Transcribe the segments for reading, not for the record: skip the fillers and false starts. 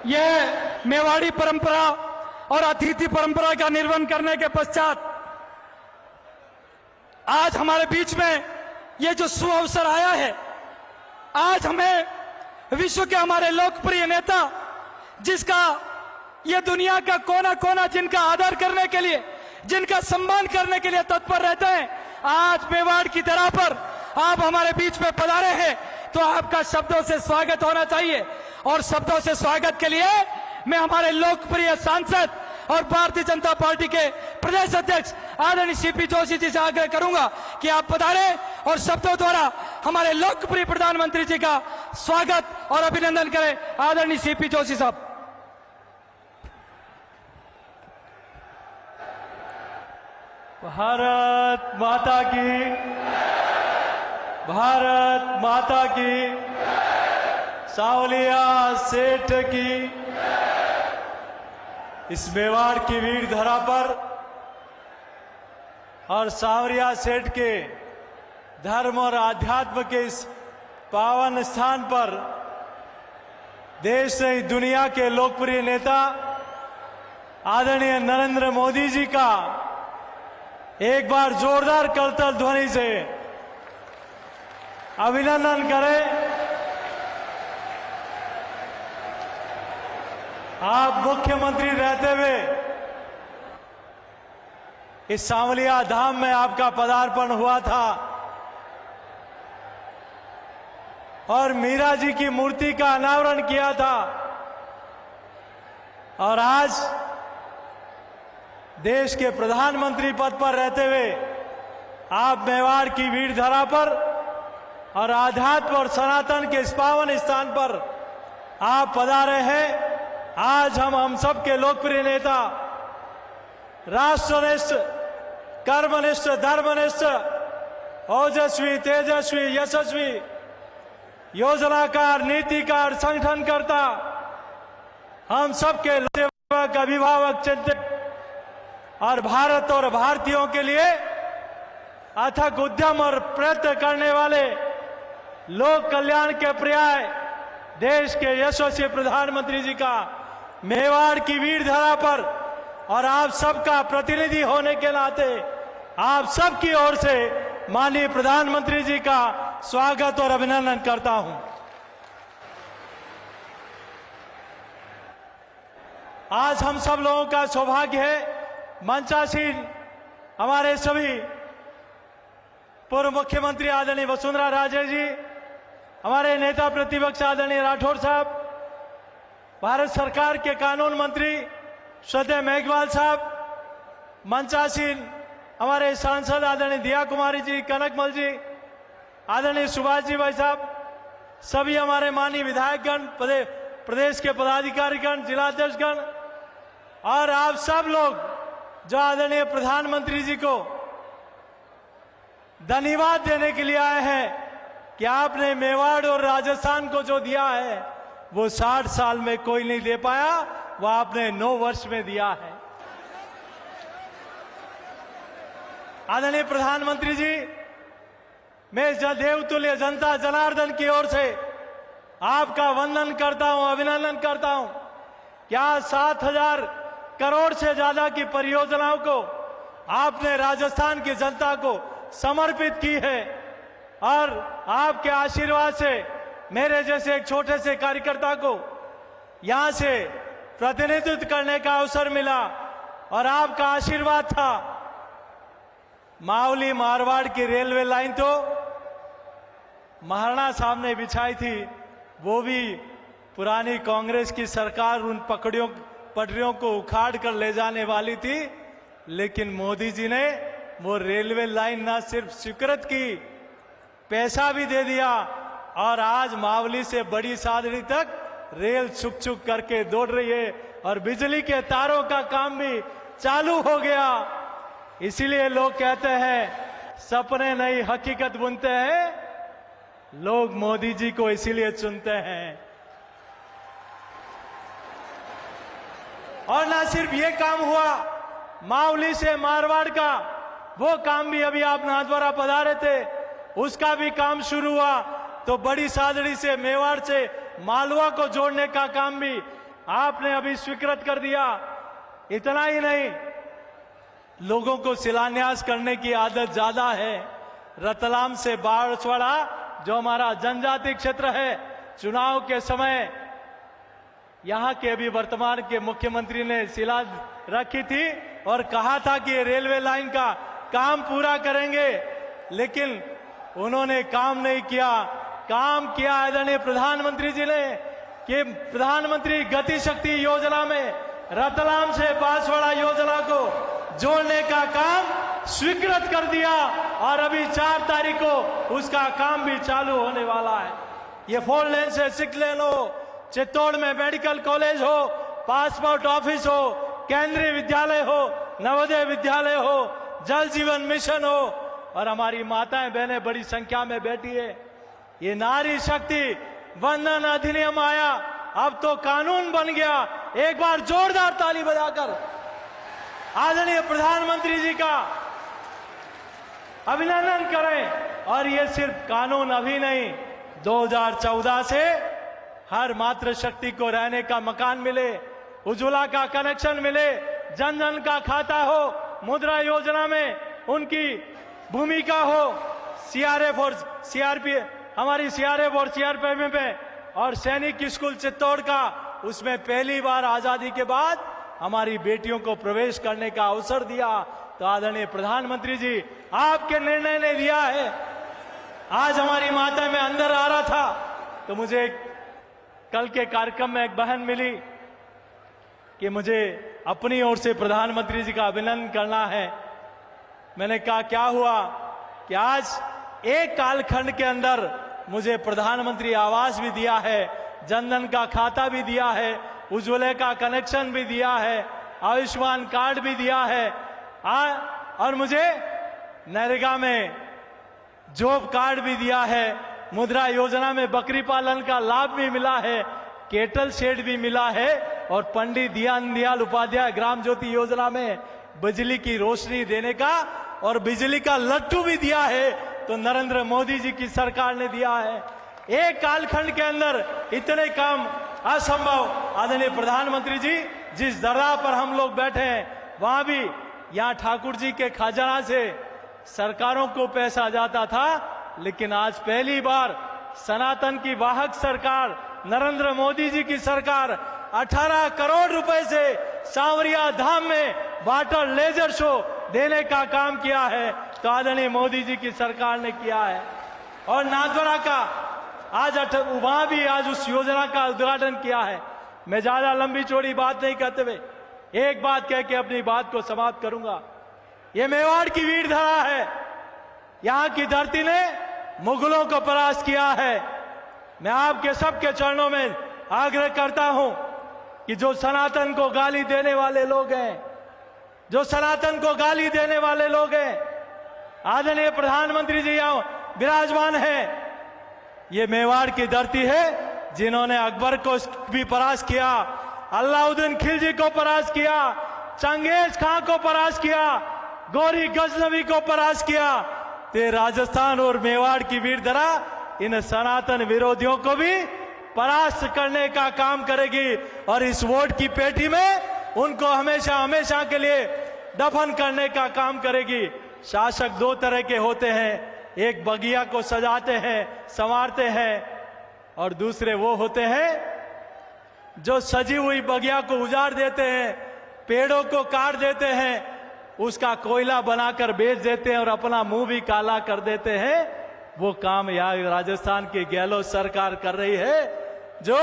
यह मेवाड़ी परंपरा और अतिथि परंपरा का निर्वहन करने के पश्चात आज हमारे बीच में यह जो सुअवसर आया है, आज हमें विश्व के हमारे लोकप्रिय नेता, जिसका ये दुनिया का कोना कोना जिनका आदर करने के लिए, जिनका सम्मान करने के लिए तत्पर रहते हैं, आज मेवाड़ की धरा पर आप हमारे बीच में पधारे हैं, तो आपका शब्दों से स्वागत होना चाहिए। और शब्दों से स्वागत के लिए मैं हमारे लोकप्रिय सांसद और भारतीय जनता पार्टी के प्रदेश अध्यक्ष आदरणीय सीपी जोशी जी से आग्रह करूंगा कि आप पधारे और शब्दों द्वारा हमारे लोकप्रिय प्रधानमंत्री जी का स्वागत और अभिनंदन करें। आदरणीय सीपी जोशी साहब। भारत माता की, भारत माता की, सावलिया सेठ की। इस मेवाड़ की वीर धरा पर और सावरिया सेठ के धर्म और आध्यात्म के इस पावन स्थान पर देश से दुनिया के लोकप्रिय नेता आदरणीय नरेंद्र मोदी जी का एक बार जोरदार करतल ध्वनि से अभिनंदन करें। आप मुख्यमंत्री रहते हुए इस सांवलिया धाम में आपका पदार्पण हुआ था और मीरा जी की मूर्ति का अनावरण किया था, और आज देश के प्रधानमंत्री पद पर रहते हुए आप मेवाड़ की वीर धरा पर और आध्यात्म और सनातन के इस पावन स्थान पर आप पधारे हैं। आज हम सब के लोकप्रिय नेता, राष्ट्रनिष्ठ, कर्मनिष्ठ, धर्मनिष्ठ, ओजस्वी, तेजस्वी, यशस्वी, योजनाकार, नीतिकार, संगठनकर्ता, हम सबके सेवक, अभिभावक, चिंतक और भारत और भारतीयों के लिए अथक उद्यम और प्रयत्न करने वाले, लोक कल्याण के पर्याय देश के यशस्वी प्रधानमंत्री जी का मेवाड़ की वीर धरा पर और आप सबका प्रतिनिधि होने के नाते आप सबकी ओर से माननीय प्रधानमंत्री जी का स्वागत और अभिनंदन करता हूं। आज हम सब लोगों का सौभाग्य है, मंचासीन हमारे सभी पूर्व मुख्यमंत्री आदरणीय वसुंधरा राजे जी, हमारे नेता प्रतिपक्ष आदरणीय राठौर साहब, भारत सरकार के कानून मंत्री श्रद्धेय मेघवाल साहब, मंचासीन हमारे सांसद आदरणीय दिया कुमारी जी, कनकमल जी, आदरणीय सुभाष जी भाई साहब, सभी हमारे माननीय विधायकगण, प्रदेश के पदाधिकारीगण, जिलाध्यक्षगण और आप सब लोग जो आदरणीय प्रधानमंत्री जी को धन्यवाद देने के लिए आए हैं कि आपने मेवाड़ और राजस्थान को जो दिया है वो 60 साल में कोई नहीं दे पाया, वो आपने 9 वर्ष में दिया है। आदरणीय प्रधानमंत्री जी, मैं इस देवतुल्य जनता जनार्दन की ओर से आपका वंदन करता हूं, अभिनंदन करता हूं। क्या 7,000 करोड़ से ज्यादा की परियोजनाओं को आपने राजस्थान की जनता को समर्पित की है, और आपके आशीर्वाद से मेरे जैसे एक छोटे से कार्यकर्ता को यहां से प्रतिनिधित्व करने का अवसर मिला, और आपका आशीर्वाद था। मावली मारवाड़ की रेलवे लाइन तो महाराणा साहब ने बिछाई थी, वो भी पुरानी कांग्रेस की सरकार उन पटरियों को उखाड़ कर ले जाने वाली थी, लेकिन मोदी जी ने वो रेलवे लाइन ना सिर्फ स्वीकृत की, पैसा भी दे दिया, और आज मावली से बड़ी सादड़ी तक रेल छुक छुक करके दौड़ रही है, और बिजली के तारों का काम भी चालू हो गया। इसीलिए लोग कहते हैं सपने नहीं हकीकत बुनते हैं, लोग मोदी जी को इसीलिए चुनते हैं। और ना सिर्फ ये काम हुआ, मावली से मारवाड़ का वो काम भी अभी आप नाथद्वारा पधारे थे, उसका भी काम शुरू हुआ। तो बड़ी सादड़ी से मेवाड़ से मालवा को जोड़ने का काम भी आपने अभी स्वीकृत कर दिया। इतना ही नहीं, लोगों को शिलान्यास करने की आदत ज्यादा है। रतलाम से बांसवाड़ा, जो हमारा जनजाति क्षेत्र है, चुनाव के समय यहां के अभी वर्तमान के मुख्यमंत्री ने शिला रखी थी और कहा था कि ये रेलवे लाइन का काम पूरा करेंगे, लेकिन उन्होंने काम नहीं किया। काम किया आदरणीय प्रधानमंत्री जी ने कि प्रधानमंत्री गति शक्ति योजना में रतलाम से बांसवाड़ा योजना को जोड़ने का काम स्वीकृत कर दिया और अभी 4 तारीख को उसका काम भी चालू होने वाला है। ये 4 लेन से 6 लेन हो, चित्तौड़ में मेडिकल कॉलेज हो, पासपोर्ट ऑफिस हो, केंद्रीय विद्यालय हो, नवोदय विद्यालय हो, जल जीवन मिशन हो, और हमारी माताएं बहनें बड़ी संख्या में बैठी है। ये नारी शक्ति वंदन अधिनियम आया, अब तो कानून बन गया। एक बार जोरदार ताली बजाकर आदरणीय प्रधानमंत्री जी का अभिनंदन करें। और ये सिर्फ कानून अभी नहीं, 2014 से हर मातृशक्ति को रहने का मकान मिले, उज्ज्वला का कनेक्शन मिले, जन जन का खाता हो, मुद्रा योजना में उनकी भूमिका हो, सीआरएफ और सीआरपीएफ, हमारी सीआरएफ और सीआरपीएफ में, और सैनिक स्कूल चित्तौड़ का, उसमें पहली बार आजादी के बाद हमारी बेटियों को प्रवेश करने का अवसर दिया। तो आदरणीय प्रधानमंत्री जी, आपके निर्णय ने दिया है। आज हमारी माता में अंदर आ रहा था तो मुझे कल के कार्यक्रम में एक बहन मिली कि मुझे अपनी ओर से प्रधानमंत्री जी का अभिनंदन करना है। मैंने कहा क्या हुआ? कि आज एक कालखंड के अंदर मुझे प्रधानमंत्री आवास भी दिया है, जनधन का खाता भी दिया है, उज्ज्वला का कनेक्शन भी दिया है, आयुष्मान कार्ड भी दिया है, और मुझे नरेगा में जॉब कार्ड भी दिया है, मुद्रा योजना में बकरी पालन का लाभ भी मिला है, केटल शेड भी मिला है, और पंडित दीनदयाल उपाध्याय ग्राम ज्योति योजना में बिजली की रोशनी देने का और बिजली का लट्टू भी दिया है। तो नरेंद्र मोदी जी की सरकार ने दिया है। एक कालखंड के अंदर इतने काम असंभव। आदरणीय प्रधानमंत्री जी, जिस दरगाह पर हम लोग बैठे हैं वहां भी यहाँ ठाकुर जी के खजाना से सरकारों को पैसा जाता था, लेकिन आज पहली बार सनातन की वाहक सरकार नरेंद्र मोदी जी की सरकार 18 करोड़ रुपए से सांवरिया धाम में वाटर लेजर शो देने का काम किया है। तो आदरणीय मोदी जी की सरकार ने किया है। और नाथद्वारा का आज वहां भी आज उस योजना का उद्घाटन किया है। मैं ज्यादा लंबी चौड़ी बात नहीं करते हुए एक बात कह के अपनी बात को समाप्त करूंगा। ये मेवाड़ की वीर धरा है, यहाँ की धरती ने मुगलों को परास्त किया है। मैं आपके सबके चरणों में आग्रह करता हूं कि जो सनातन को गाली देने वाले लोग हैं, जो सनातन को गाली देने वाले लोग हैं, आदरणीय प्रधानमंत्री जी यहाँ विराजमान हैं। ये मेवाड़ की धरती है जिन्होंने अकबर को भी परास्त किया, अलाउद्दीन खिलजी को परास्त किया, चंगेज खां को परास्त किया, गौरी गजनवी को परास्त किया। ते राजस्थान और मेवाड़ की वीर धरा इन सनातन विरोधियों को भी परास्त करने का काम करेगी और इस वोट की पेटी में उनको हमेशा हमेशा के लिए दफन करने का काम करेगी। शासक 2 तरह के होते हैं, एक बगिया को सजाते हैं, संवारते हैं, और दूसरे वो होते हैं जो सजी हुई बगिया को उजाड़ देते हैं, पेड़ों को काट देते हैं, उसका कोयला बनाकर बेच देते हैं और अपना मुंह भी काला कर देते हैं। वो काम यहाँ राजस्थान की गहलोत सरकार कर रही है। जो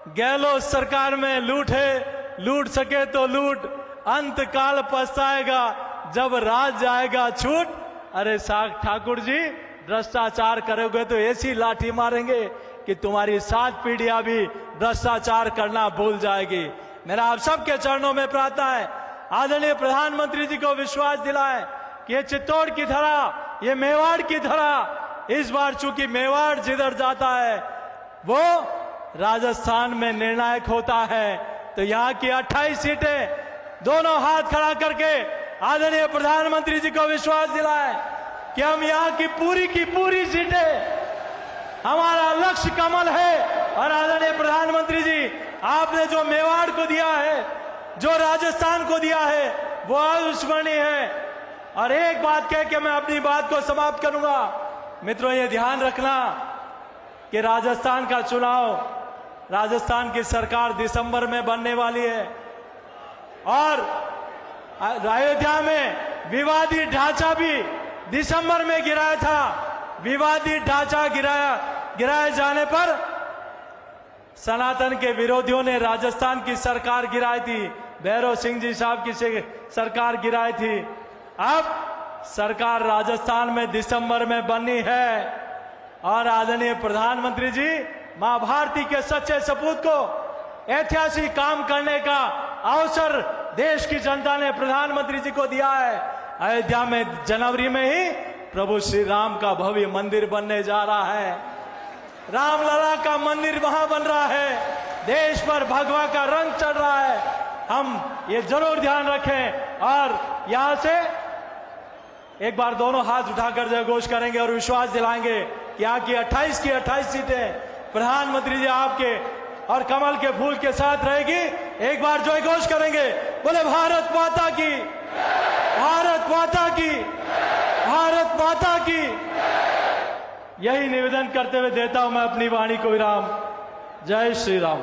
गहलोत सरकार में लूट है, लूट सके तो लूट, अंत काल पछताएगा जब राज जाएगा छूट। अरे ठाकुर जी, भ्रष्टाचार करोगे तो ऐसी लाठी मारेंगे कि तुम्हारी 7 पीढ़ियां भी भ्रष्टाचार करना भूल जाएगी। मेरा आप सबके चरणों में प्रार्थना है, आदरणीय प्रधानमंत्री जी को विश्वास दिलाएं कि ये चित्तौड़ की धरा, ये मेवाड़ की धरा, इस बार चूंकि मेवाड़ जिधर जाता है वो राजस्थान में निर्णायक होता है। तो यहाँ की 28 सीटें दोनों हाथ खड़ा करके आदरणीय प्रधानमंत्री जी को विश्वास दिलाएं कि हम यहाँ की पूरी सीटें, हमारा लक्ष्य कमल है। और आदरणीय प्रधानमंत्री जी, आपने जो मेवाड़ को दिया है, जो राजस्थान को दिया है, वो अविस्मरणीय है। और एक बात कह के मैं अपनी बात को समाप्त करूंगा। मित्रों, ये ध्यान रखना कि राजस्थान का चुनाव, राजस्थान की सरकार दिसंबर में बनने वाली है और अयोध्या में विवादित ढांचा भी दिसंबर में गिराया था। विवादित ढांचा गिराए जाने पर सनातन के विरोधियों ने राजस्थान की सरकार गिराई थी, भैरव सिंह जी साहब की सरकार गिराई थी। अब सरकार राजस्थान में दिसंबर में बननी है और आदरणीय प्रधानमंत्री जी मां भारती के सच्चे सपूत को ऐतिहासिक काम करने का अवसर देश की जनता ने प्रधानमंत्री जी को दिया है। अयोध्या में जनवरी में ही प्रभु श्री राम का भव्य मंदिर बनने जा रहा है। रामलला का मंदिर वहां बन रहा है। देश पर भगवा का रंग चढ़ रहा है। हम ये जरूर ध्यान रखें और यहां से एक बार दोनों हाथ उठाकर जयघोष करेंगे और विश्वास दिलाएंगे कि यहाँ की 28 की 28 सीटें प्रधानमंत्री जी आपके और कमल के फूल के साथ रहेगी। एक बार जयघोष करेंगे, बोले भारत माता की, भारत माता की, भारत माता की। यही निवेदन करते हुए देता हूं मैं अपनी वाणी को विराम। जय श्री राम।